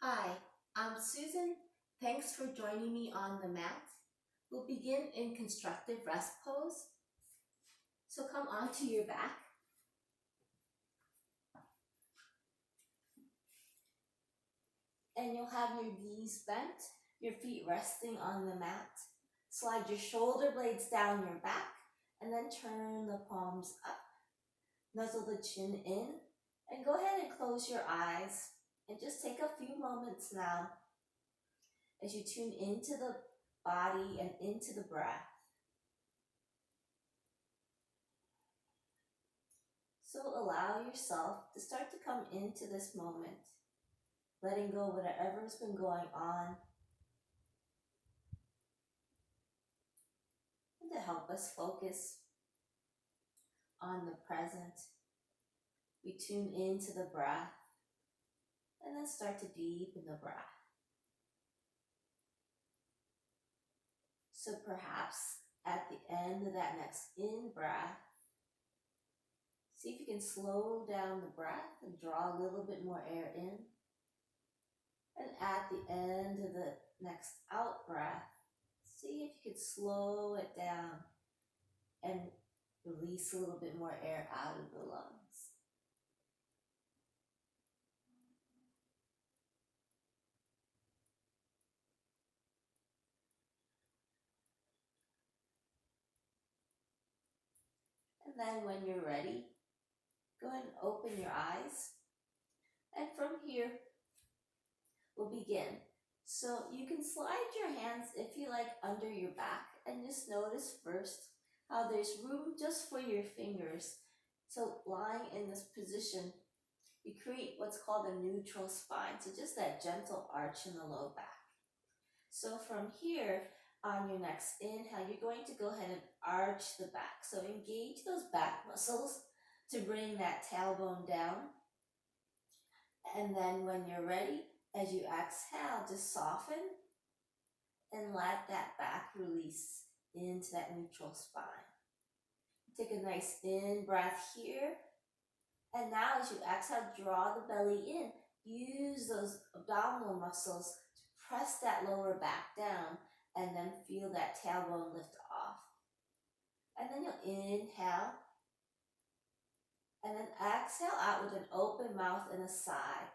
Hi, I'm Susan. Thanks for joining me on the mat. We'll begin in constructive rest pose. So come onto your back and you'll have your knees bent, your feet resting on the mat. Slide your shoulder blades down your back and then turn the palms up. Nuzzle the chin in and go ahead and close your eyes and just take a few moments now as you tune into the body and into the breath. So allow yourself to start to come into this moment, letting go of whatever's been going on. And to help us focus on the present, we tune into the breath and then start to deepen the breath. So perhaps at the end of that next in-breath, see if you can slow down the breath and draw a little bit more air in. And at the end of the next out-breath, see if you can slow it down and release a little bit more air out of the lungs. And then when you're ready, go ahead and open your eyes. And from here, we'll begin. So you can slide your hands, if you like, under your back and just notice first how there's room just for your fingers. So lying in this position, you create what's called a neutral spine. So just that gentle arch in the low back. So from here, on your next inhale, you're going to go ahead and arch the back. So engage those back muscles to bring that tailbone down. And then when you're ready, as you exhale, just soften and let that back release into that neutral spine. Take a nice in breath here. And now as you exhale, draw the belly in. Use those abdominal muscles to press that lower back down and then feel that tailbone lift off. And then you'll inhale and then exhale out with an open mouth and a sigh.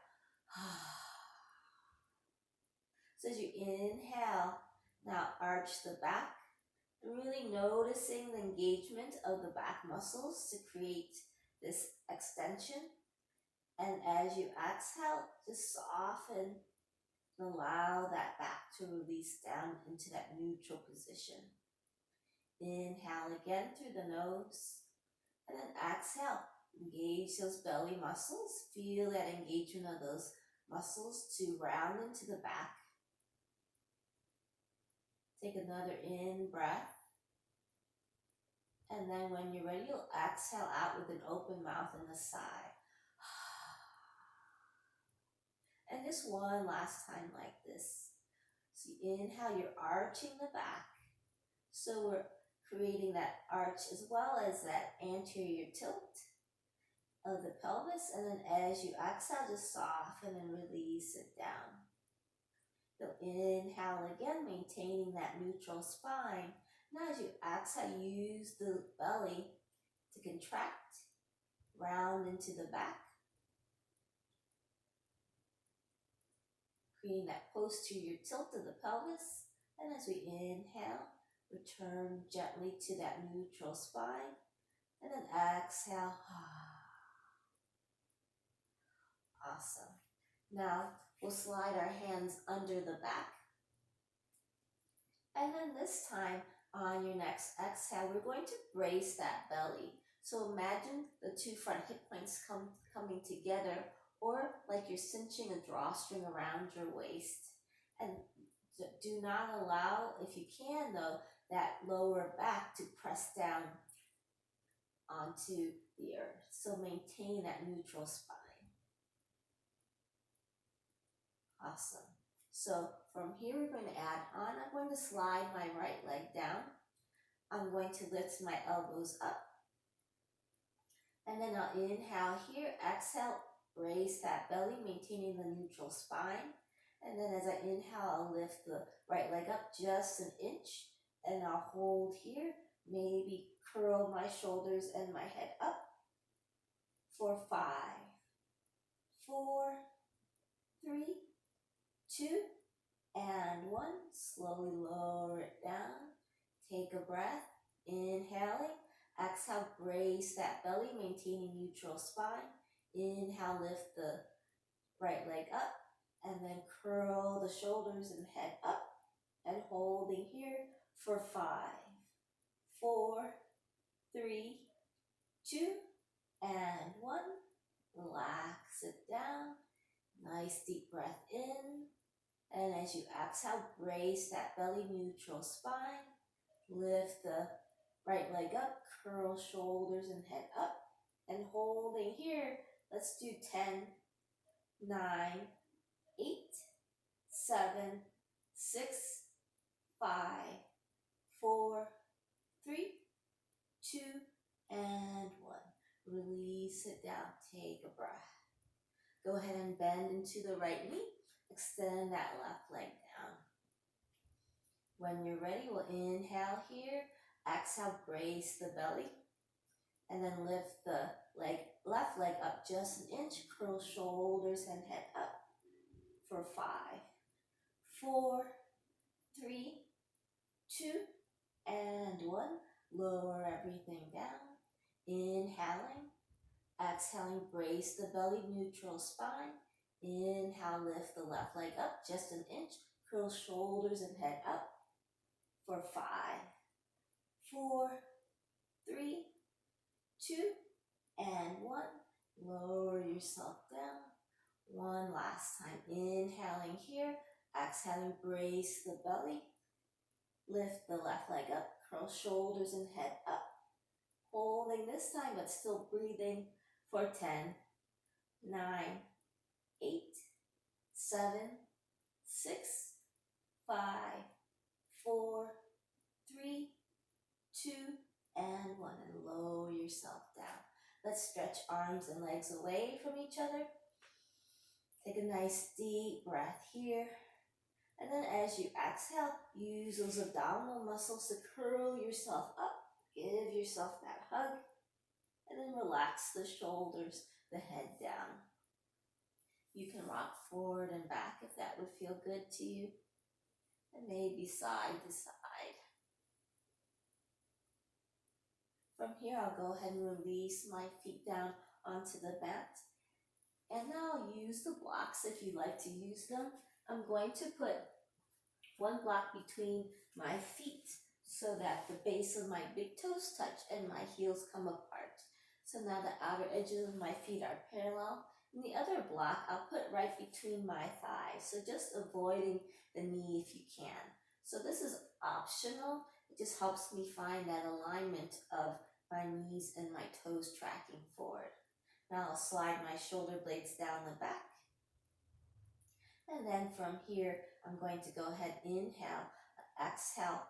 So as you inhale, now arch the back, really noticing the engagement of the back muscles to create this extension. And as you exhale, just soften and allow that back to release down into that neutral position. Inhale again through the nose, and then exhale. Engage those belly muscles. Feel that engagement of those muscles to round into the back. Take another in breath. And then when you're ready, you'll exhale out with an open mouth and a sigh. And just one last time like this. So you inhale, you're arching the back. So we're creating that arch as well as that anterior tilt of the pelvis. And then as you exhale, just soften and release it down. So inhale again, maintaining that neutral spine. Now as you exhale, use the belly to contract, round into the back. Creating that posterior tilt of the pelvis. And as we inhale, return gently to that neutral spine. And then exhale. Awesome. Now we'll slide our hands under the back. And then this time on your next exhale, we're going to brace that belly. So imagine the two front hip points coming together, or like you're cinching a drawstring around your waist. And do not allow, if you can though, that lower back to press down onto the earth. So maintain that neutral spine. Awesome. So from here we're going to add on. I'm going to slide my right leg down. I'm going to lift my elbows up. And then I'll inhale here, exhale, brace that belly, maintaining the neutral spine. And then as I inhale, I'll lift the right leg up just an inch. And I'll hold here. Maybe curl my shoulders and my head up for 5, 4, 3, 2, and 1. Slowly lower it down. Take a breath. Inhaling. Exhale, brace that belly, maintaining neutral spine. Inhale, lift the right leg up. And then curl the shoulders and head up. And holding here for 5, 4, 3, 2, and 1. Relax it down. Nice deep breath in. And as you exhale, brace that belly, neutral spine. Lift the right leg up, curl shoulders and head up. And holding here, let's do 10, 9, 8, 7, 6, 5, 4, 3, 2, and 1. Release it down. Take a breath. Go ahead and bend into the right knee. Extend that left leg down. When you're ready, we'll inhale here. Exhale, brace the belly. And then lift the left leg up just an inch. Curl shoulders and head up for 5, 4, 3, 2, and 1. Lower everything down. Inhaling. Exhaling, brace the belly, neutral spine. Inhale, lift the left leg up just an inch. Curl shoulders and head up for 5, 4, 3, 2, and 1. Lower yourself down. One last time. Inhaling here. Exhaling, brace the belly. Lift the left leg up. Curl shoulders and head up. Holding this time, but still breathing for 10, 9, 8, 7, 6, 5, 4, 3, 2, and 1. And lower yourself down. Let's stretch arms and legs away from each other. Take a nice deep breath here. And then as you exhale, use those abdominal muscles to curl yourself up. Give yourself that hug. And then relax the shoulders, the head down. You can rock forward and back if that would feel good to you. And maybe side to side. From here, I'll go ahead and release my feet down onto the mat. And now I'll use the blocks if you'd like to use them. I'm going to put one block between my feet so that the base of my big toes touch and my heels come apart. So now the outer edges of my feet are parallel. And the other block I'll put right between my thighs. So just avoiding the knee if you can. So this is optional. It just helps me find that alignment of my knees and my toes tracking forward. Now I'll slide my shoulder blades down the back. And then from here, I'm going to go ahead, inhale, exhale,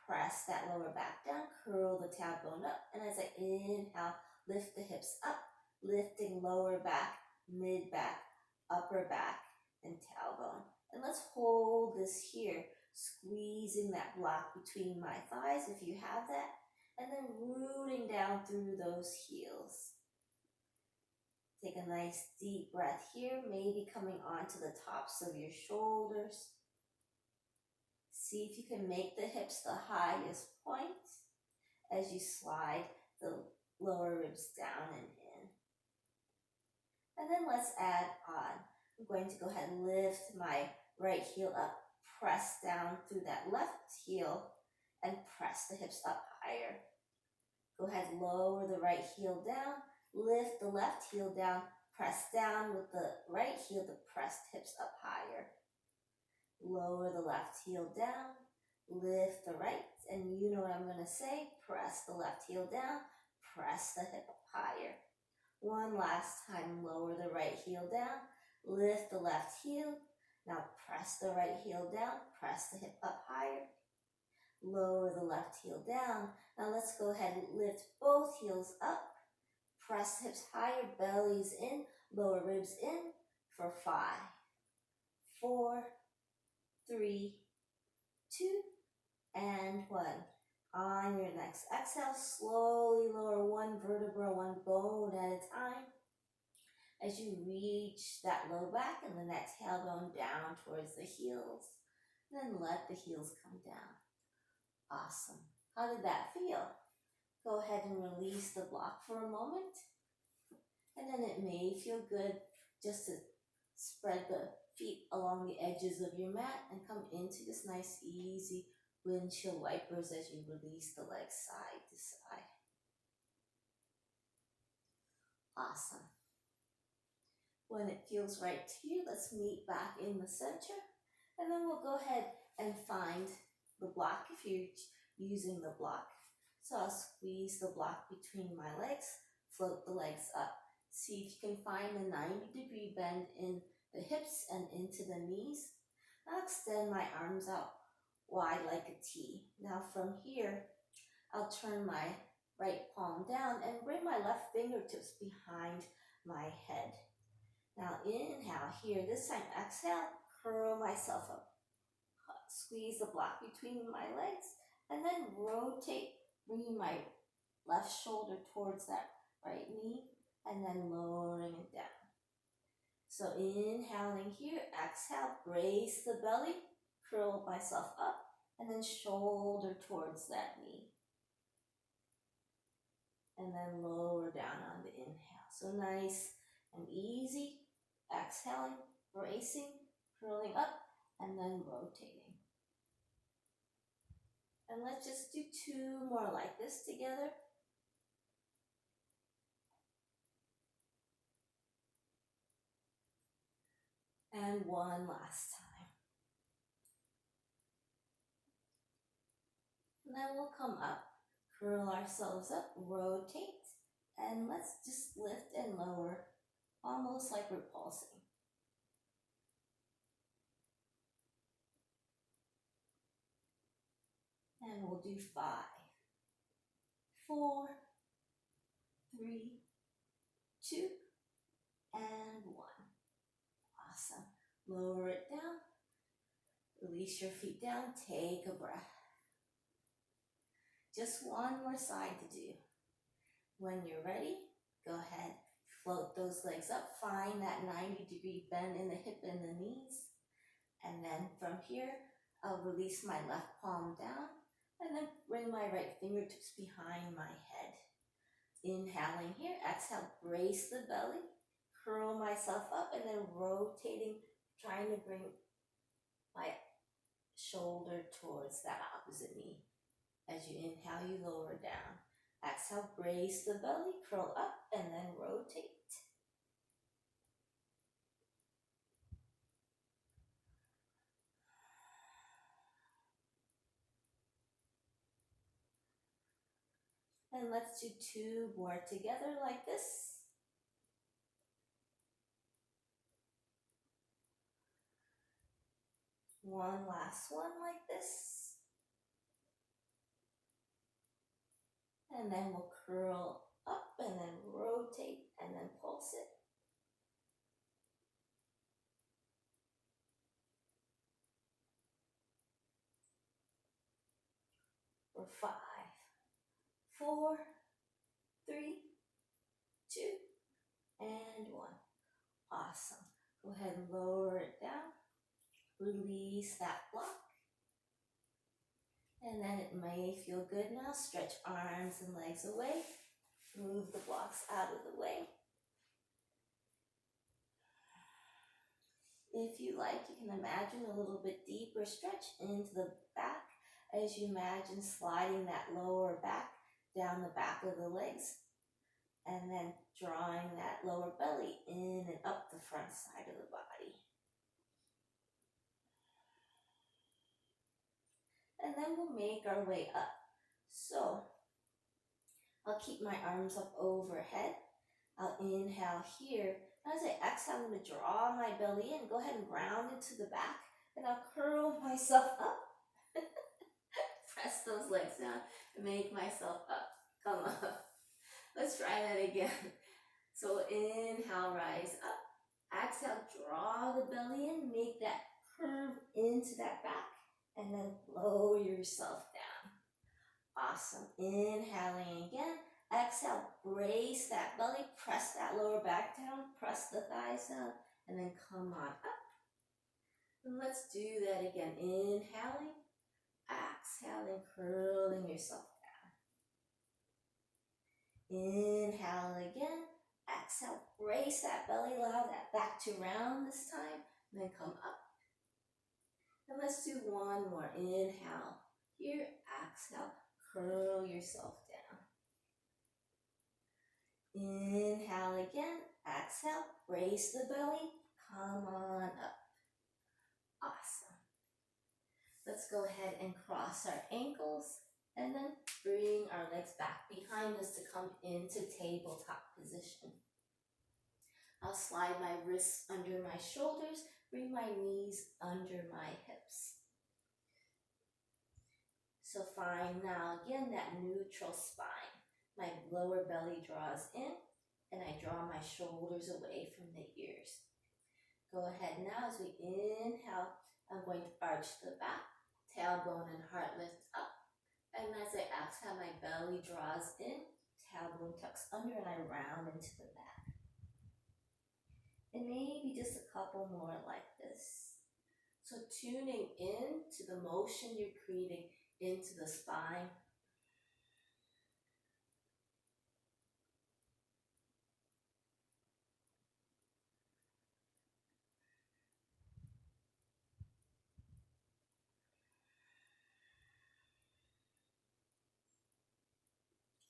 press that lower back down, curl the tailbone up. And as I inhale, lift the hips up, lifting lower back, mid back, upper back, and tailbone. And let's hold this here, squeezing that block between my thighs if you have that, and then rooting down through those heels. Take a nice deep breath here, maybe coming onto the tops of your shoulders. See if you can make the hips the highest point as you slide the lower ribs down and in. And then let's add on. I'm going to go ahead and lift my right heel up, press down through that left heel, and press the hips up higher. Go ahead, lower the right heel down, lift the left heel down, press down with the right heel to press the hips up higher. Lower the left heel down, lift the right, and you know what I'm going to say, press the left heel down, press the hip up higher. One last time, lower the right heel down, lift the left heel, now press the right heel down, press the hip up higher. Lower the left heel down. Now let's go ahead and lift both heels up. Press hips higher, bellies in, lower ribs in for 5, 4, 3, 2, and 1. On your next exhale, slowly lower one vertebra, one bone at a time. As you reach that low back, and then that tailbone down towards the heels. Then let the heels come down. Awesome. How did that feel? Go ahead and release the block for a moment. And then it may feel good just to spread the feet along the edges of your mat and come into this nice, easy windshield wipers as you release the legs side to side. Awesome. When it feels right to you, let's meet back in the center. And then we'll go ahead and find the block if you're using the block. So I'll squeeze the block between my legs, float the legs up. See if you can find a 90-degree bend in the hips and into the knees. I'll extend my arms out wide like a T. Now from here, I'll turn my right palm down and bring my left fingertips behind my head. Now inhale here, this time exhale, curl myself up. Squeeze the block between my legs and then rotate, bringing my left shoulder towards that right knee and then lowering it down. So inhaling here, exhale, brace the belly, curl myself up and then shoulder towards that knee. And then lower down on the inhale. So nice and easy. Exhaling, bracing, curling up, and then rotating. And let's just do 2 more like this together. And 1 last time. And then we'll come up, curl ourselves up, rotate, and let's just lift and lower, almost like we're pulsing. And we'll do 5, 4, 3, 2, and 1. Awesome. Lower it down. Release your feet down. Take a breath. Just 1 more side to do. When you're ready, go ahead. Float those legs up. Find that 90-degree bend in the hip and the knees. And then from here, I'll release my left palm down and then bring my right fingertips behind my head. Inhaling here, exhale, brace the belly, curl myself up and then rotating, trying to bring my shoulder towards that opposite knee. As you inhale, you lower down. Exhale, brace the belly, curl up and then rotate. And let's do 2 more together like this. One last one like this. And then we'll curl up and then rotate and then pulse it. For 5, 4, 3, 2, and 1. Awesome. Go ahead and lower it down. Release that block. And then it may feel good now. Stretch arms and legs away. Move the blocks out of the way. If you like, you can imagine a little bit deeper stretch into the back as you imagine sliding that lower back down the back of the legs and then drawing that lower belly in and up the front side of the body. And then we'll make our way up. So I'll keep my arms up overhead. I'll inhale here. As I exhale, I'm going to draw my belly in. Go ahead and round into the back. And I'll curl myself up. Press those legs down and make myself up. Come up. Let's try that again. So inhale, rise up. Exhale, draw the belly in. Make that curve into that back, and then lower yourself down. Awesome. Inhaling again. Exhale, brace that belly, press that lower back down, press the thighs down, and then come on up. And let's do that again. Inhaling, exhaling, curling yourself down. Inhale again. Exhale, brace that belly, allow that back to round this time, and then come up. And let's do one more. Inhale here, exhale, curl yourself down. Inhale again, exhale, brace the belly, come on up. Awesome. Let's go ahead and cross our ankles and then bring our legs back behind us to come into tabletop position. I'll slide my wrists under my shoulders, bring my knees under my hips. So find now again that neutral spine. My lower belly draws in and I draw my shoulders away from the ears. Go ahead now as we inhale, I'm going to arch the back, tailbone and heart lift up. And as I exhale, my belly draws in, tailbone tucks under and I round into the back. And maybe just a couple more like this. So tuning in to the motion you're creating into the spine.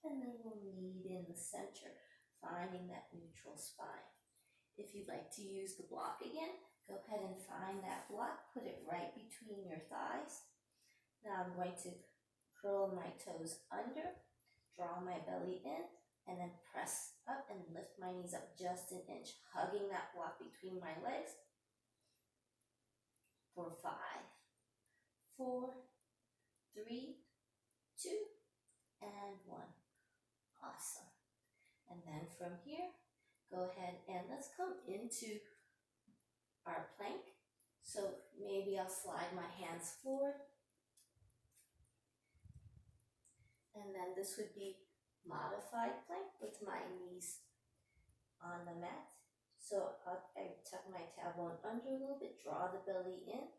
And then we'll meet in the center, finding that neutral spine. If you'd like to use the block again, go ahead and find that block, put it right between your thighs. Now I'm going to curl my toes under, draw my belly in, and then press up and lift my knees up just an inch, hugging that block between my legs. For 5, 4, 3, 2, and 1. Awesome. And then from here, go ahead and let's come into our plank. So maybe I'll slide my hands forward. And then this would be modified plank with my knees on the mat. So I tuck my tailbone under a little bit, draw the belly in.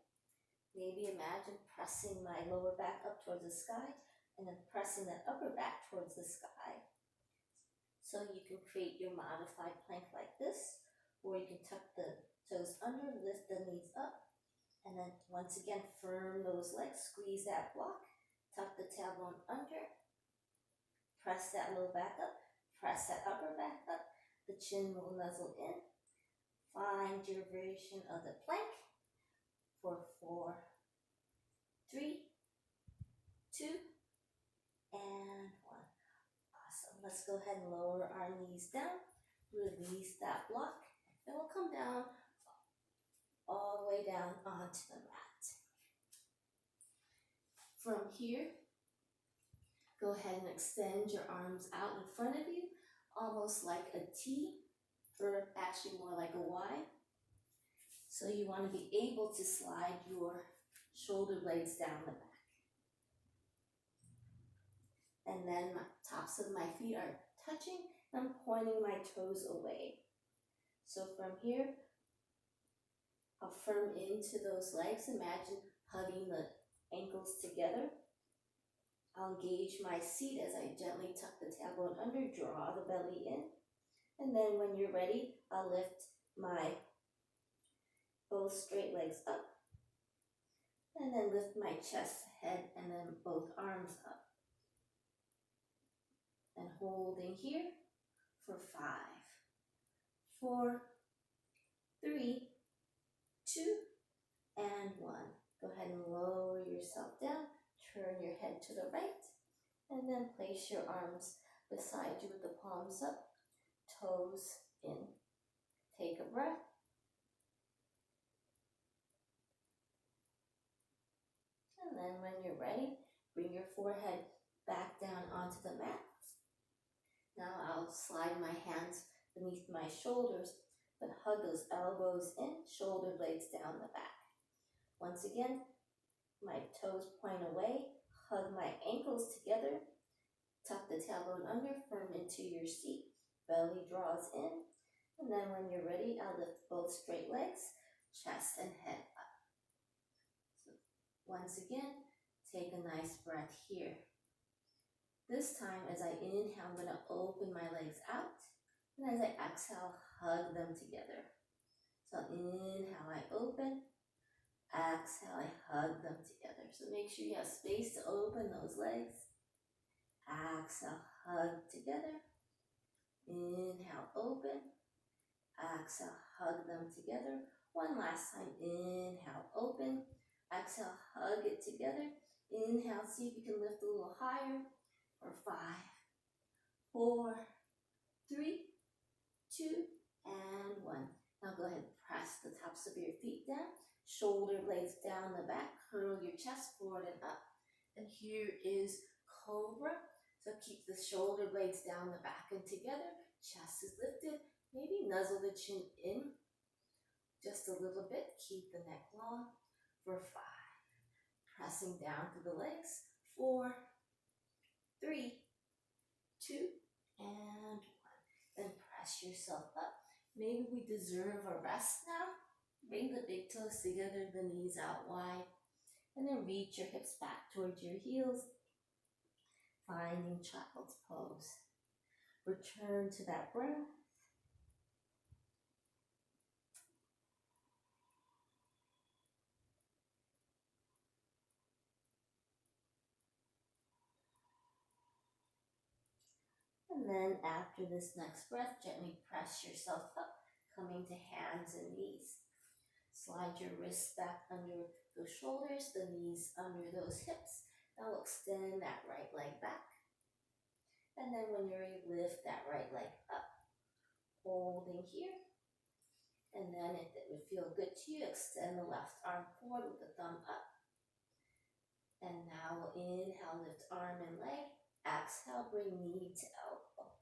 Maybe imagine pressing my lower back up towards the sky and then pressing that upper back towards the sky. So you can create your modified plank like this, or you can tuck the toes under, lift the knees up, and then once again firm those legs, squeeze that block, tuck the tailbone under, press that low back up, press that upper back up, the chin will nuzzle in. Find your version of the plank for 4, 3, 2, and 1. Awesome. Let's go ahead and lower our knees down, release that block, and we'll come down all the way down onto the mat. From here, go ahead and extend your arms out in front of you, almost like a T, or actually more like a Y. So you want to be able to slide your shoulder blades down the back. And then the tops of my feet are touching, and I'm pointing my toes away. So from here, I'll firm into those legs. Imagine hugging the ankles together. I'll engage my seat as I gently tuck the tailbone under, draw the belly in. And then when you're ready, I'll lift my both straight legs up. And then lift my chest, head, and then both arms up. And holding here for 5, 4, 3, 2, and 1. Go ahead and lower yourself down, turn your head to the right, and then place your arms beside you with the palms up, toes in. Take a breath. And then when you're ready, bring your forehead back down onto the mat. Now I'll slide my hands beneath my shoulders, but hug those elbows in, shoulder blades down the back. Once again, my toes point away, hug my ankles together, tuck the tailbone under, firm into your seat, belly draws in, and then when you're ready, I'll lift both straight legs, chest and head up. So once again, take a nice breath here. This time, as I inhale, I'm going to open my legs out, and as I exhale, hug them together. So inhale, I open, exhale, I hug them together. So make sure you have space to open those legs. Exhale, hug together. Inhale, open. Exhale, hug them together. One last time. Inhale, open. Exhale, hug it together. Inhale, see if you can lift a little higher. For 5, 4, 3, 2, and 1. Now go ahead and press the tops of your feet down. Shoulder blades down the back. Curl your chest forward and up. And here is Cobra. So keep the shoulder blades down the back and together. Chest is lifted. Maybe nuzzle the chin in just a little bit. Keep the neck long. For 5. Pressing down to the legs. 4, 3, 2, and 1. Then press yourself up. Maybe we deserve a rest now. Bring the big toes together, the knees out wide. And then reach your hips back towards your heels. Finding child's pose. Return to that breath. And then after this next breath, gently press yourself up, coming to hands and knees. Slide your wrists back under those shoulders, the knees under those hips. Now we'll extend that right leg back. And then when you're ready, lift that right leg up. Holding here. And then if it would feel good to you, extend the left arm forward with the thumb up. And now we'll inhale, lift arm and leg. Exhale, bring knee to elbow.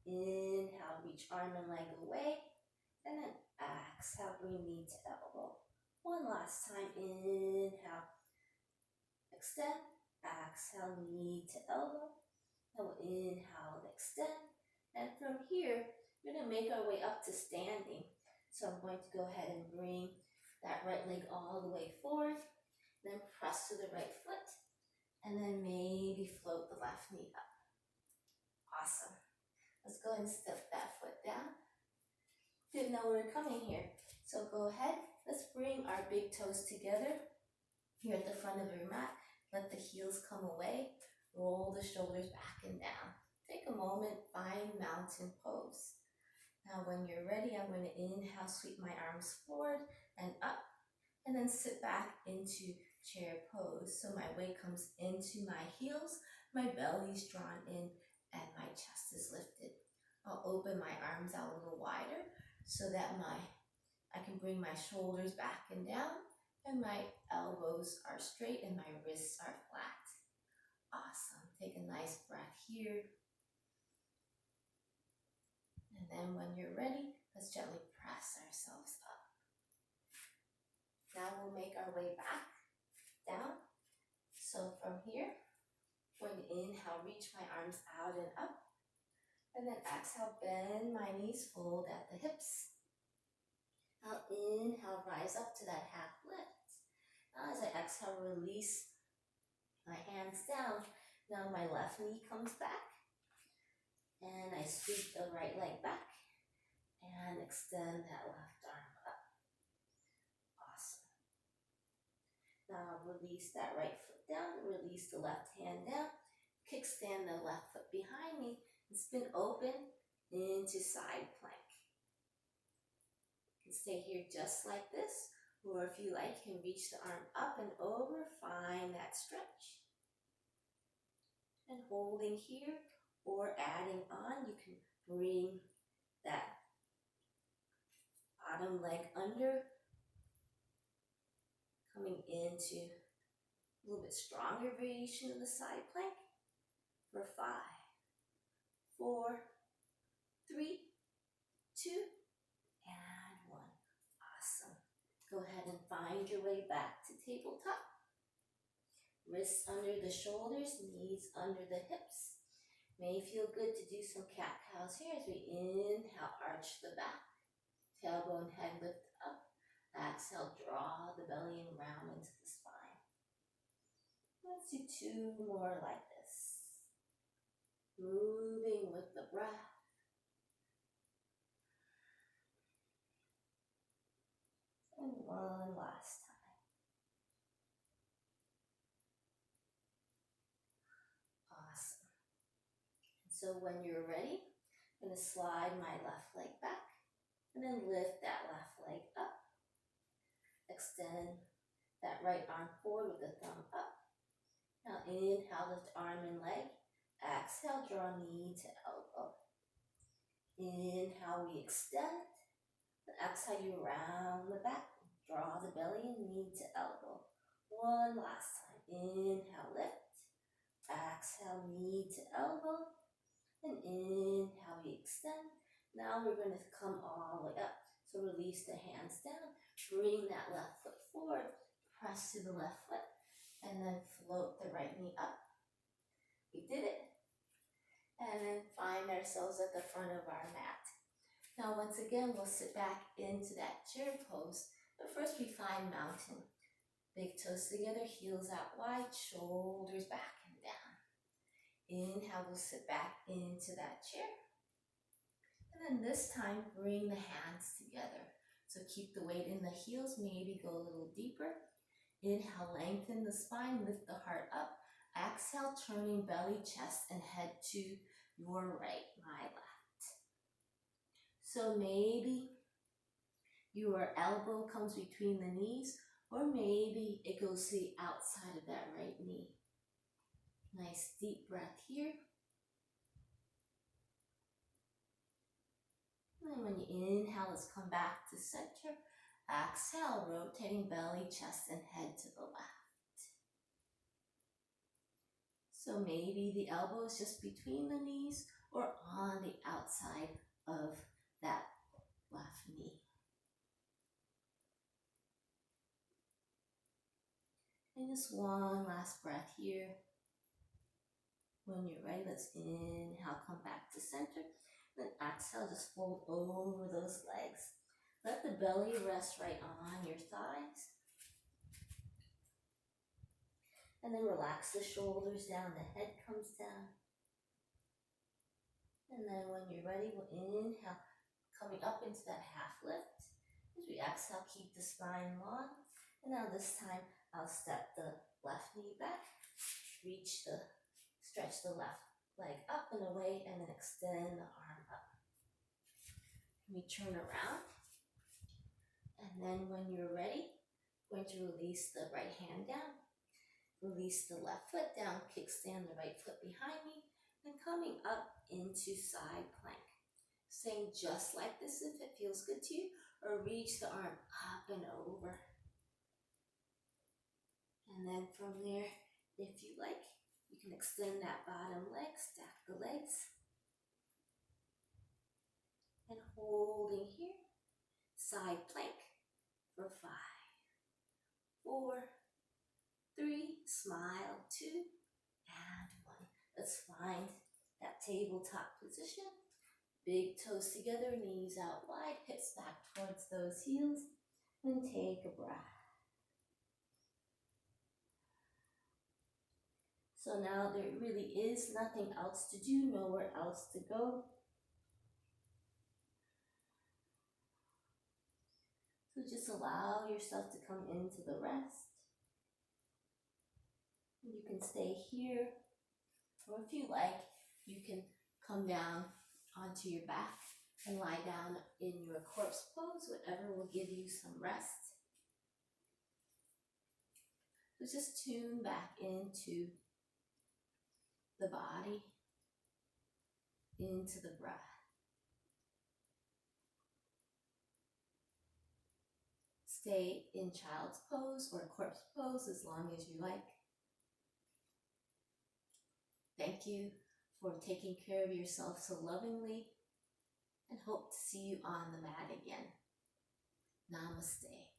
Inhale, reach arm and leg away. And then exhale, bring knee to elbow. One last time. Inhale, extend. Exhale, knee to elbow. Now we'll inhale and extend. And from here, we're going to make our way up to standing. So I'm going to go ahead and bring that right leg all the way forward. Then press to the right foot. And then maybe float the left knee up. Awesome. Let's go ahead and step that foot down. Didn't know we were coming here. So go ahead. Let's bring our big toes together. Here at the front of your mat. Let the heels come away. Roll the shoulders back and down. Take a moment. Find mountain pose. Now when you're ready, I'm going to inhale, sweep my arms forward and up. And then sit back into chair pose. So my weight comes into my heels, my belly's drawn in, and my chest is lifted. I'll open my arms out a little wider so that I can bring my shoulders back and down, and my elbows are straight and my wrists are flat. Awesome. Take a nice breath here. And then when you're ready, let's gently press ourselves up. Now we'll make our way back down. So from here, I'm going to inhale, reach my arms out and up. And then exhale, bend my knees, fold at the hips. I'll inhale, rise up to that half lift. Now as I exhale, release my hands down. Now my left knee comes back. And I sweep the right leg back. And extend that left arm up. Awesome. Now release that right foot down, release the left hand down, kickstand the left foot behind me, and spin open into side plank. You can stay here just like this, or if you like, you can reach the arm up and over, find that stretch. And holding here, or adding on, you can bring that bottom leg under, coming into a little bit stronger variation of the side plank. For 5, 4, 3, 2, and 1. Awesome. Go ahead and find your way back to tabletop. Wrists under the shoulders, knees under the hips. May feel good to do some cat-cows here as we inhale, arch the back. Tailbone, head lift up. Exhale, draw the belly and round into the spine. Let's do 2 more like this. Moving with the breath. And one last time. Awesome. So when you're ready, I'm going to slide my left leg back and then lift that left leg up. Extend that right arm forward with the thumb up. Now inhale, lift arm and leg. Exhale, draw knee to elbow. Inhale, we extend. Exhale, you round the back. Draw the belly and knee to elbow. One last time. Inhale, lift. Exhale, knee to elbow. And inhale, we extend. Now we're going to come all the way up. So release the hands down. Bring that left foot forward. Press to the left foot. And then float the right knee up. We did it. And then find ourselves at the front of our mat. Now once again, we'll sit back into that chair pose. But first we find mountain. Big toes together, heels out wide, shoulders back and down. Inhale, we'll sit back into that chair. And then this time, bring the hands together. So keep the weight in the heels, maybe go a little deeper. Inhale, lengthen the spine, lift the heart up. Exhale, turning belly, chest, and head to your right, my left. So maybe your elbow comes between the knees, or maybe it goes to the outside of that right knee. Nice deep breath here. And when you inhale, let's come back to center. Exhale, rotating belly, chest, and head to the left. So maybe the elbow is just between the knees or on the outside of that left knee. And just one last breath here. When you're ready, let's inhale, come back to center. Then exhale, just fold over those legs. Let the belly rest right on your thighs. And then relax the shoulders down, the head comes down. And then when you're ready, we'll inhale, coming up into that half lift. As we exhale, keep the spine long. And now this time, I'll step the left knee back, stretch the left leg up and away, and then extend the arm up. We turn around. And then when you're ready, I'm going to release the right hand down. Release the left foot down, kickstand the right foot behind me, and coming up into side plank. Staying just like this if it feels good to you, or reach the arm up and over. And then from there, if you like, you can extend that bottom leg, stack the legs. And holding here, side plank for 5, 4, 3, smile, 2, and 1. Let's find that tabletop position. Big toes together, knees out wide, hips back towards those heels, and take a breath. So now there really is nothing else to do, nowhere else to go. So just allow yourself to come into the rest. You can stay here, or if you like, you can come down onto your back and lie down in your corpse pose, whatever will give you some rest. So just tune back into the body, into the breath. Stay in child's pose or corpse pose as long as you like. Thank you for taking care of yourself so lovingly, and hope to see you on the mat again. Namaste.